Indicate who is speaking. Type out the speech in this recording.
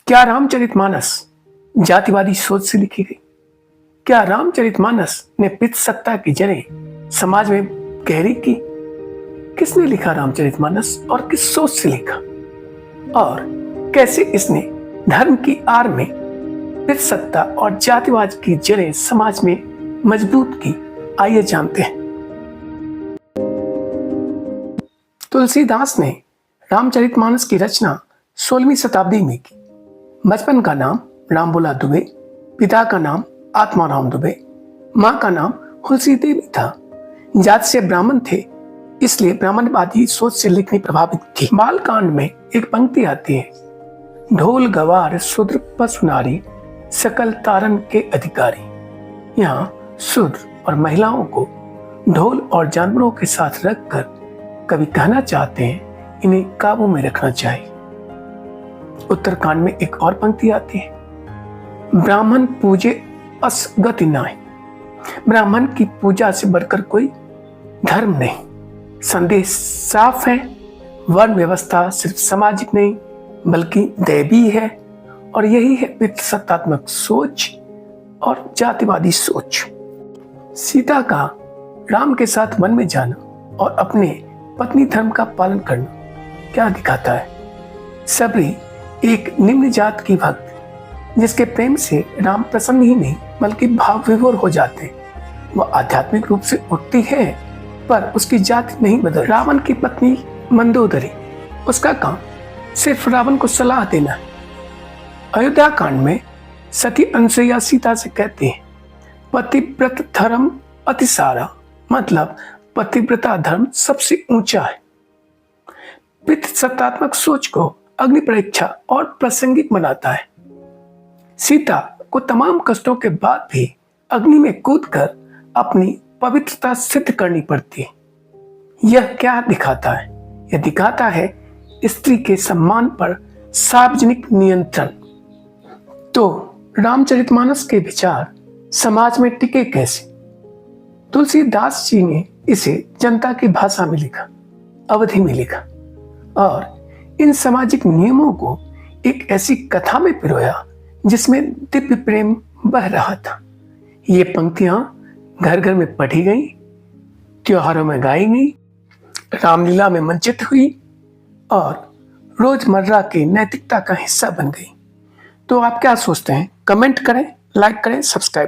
Speaker 1: क्या रामचरितमानस जातिवादी सोच से लिखी गई? क्या रामचरितमानस ने पितृ सत्ता की जड़ें समाज में गहरी की? किसने लिखा रामचरितमानस और किस सोच से लिखा, और कैसे इसने धर्म की आड़ में पितृ सत्ता और जातिवाद की जड़ें समाज में मजबूत की? आइए जानते हैं। तुलसीदास ने रामचरितमानस की रचना 16वीं शताब्दी में की। बचपन का नाम रामबुला दुबे, पिता का नाम आत्माराम दुबे, माँ का नाम हुलसी देवी था। जाति से ब्राह्मण थे, इसलिए ब्राह्मणवादी सोच से लिखनी प्रभावित थी। बालकांड में एक पंक्ति आती है, ढोल गवार शूद्र पशु नारी सकल तारन के अधिकारी। यहाँ शूद्र और महिलाओं को ढोल और जानवरों के साथ रखकर कवि कहना चाहते हैं इन्हें काबू में रखना चाहिए। उत्तरकांड में एक और पंक्ति आती है, ब्राह्मण पूजे अस गति नाय। ब्राह्मण की पूजा से बढ़कर कोई धर्म नहीं। संदेश साफ है, वर्ण व्यवस्था सिर्फ सामाजिक नहीं बल्कि दैवीय है, और यही है पितृसत्तात्मक सोच और जातिवादी सोच। सीता का राम के साथ वन में जाना और अपने पत्नी धर्म का पालन करना क्या दिखाता है? सबरी एक निम्न जात की भक्त, जिसके प्रेम से राम प्रसन्न ही नहीं बल्कि भाव विभोर हो जाते हैं। वह आध्यात्मिक रूप से उठती है पर उसकी जाति नहीं बदल। रावण की पत्नी मंदोदरी, उसका काम सिर्फ रावण को सलाह देना है। अयोध्या कांड में सती अनसुईया सीता से कहते हैं, पतिव्रत धर्म अतिसारा, मतलब पतिव्रता धर्म सबसे ऊंचा है। पितृसत्तात्मक सोच को अग्नि परीक्षा और प्रासंगिक बनाता है। सीता को तमाम कष्टों के बाद भी अग्नि में कूदकर अपनी पवित्रता सिद्ध करनी पड़ती है। यह क्या दिखाता है? यह दिखाता है स्त्री के सम्मान पर सार्वजनिक नियंत्रण। तो रामचरितमानस के विचार समाज में टिके कैसे? तुलसीदास जी ने इसे जनता की भाषा में लिखा, अवधि में लिखा, और इन सामाजिक नियमों को एक ऐसी कथा में पिरोया जिसमें दिव्य प्रेम बह रहा था। ये पंक्तियां घर घर में पढ़ी गई, त्योहारों में गाई गई, रामलीला में मंचित हुई और रोजमर्रा की नैतिकता का हिस्सा बन गई। तो आप क्या सोचते हैं? कमेंट करें, लाइक करें, सब्सक्राइब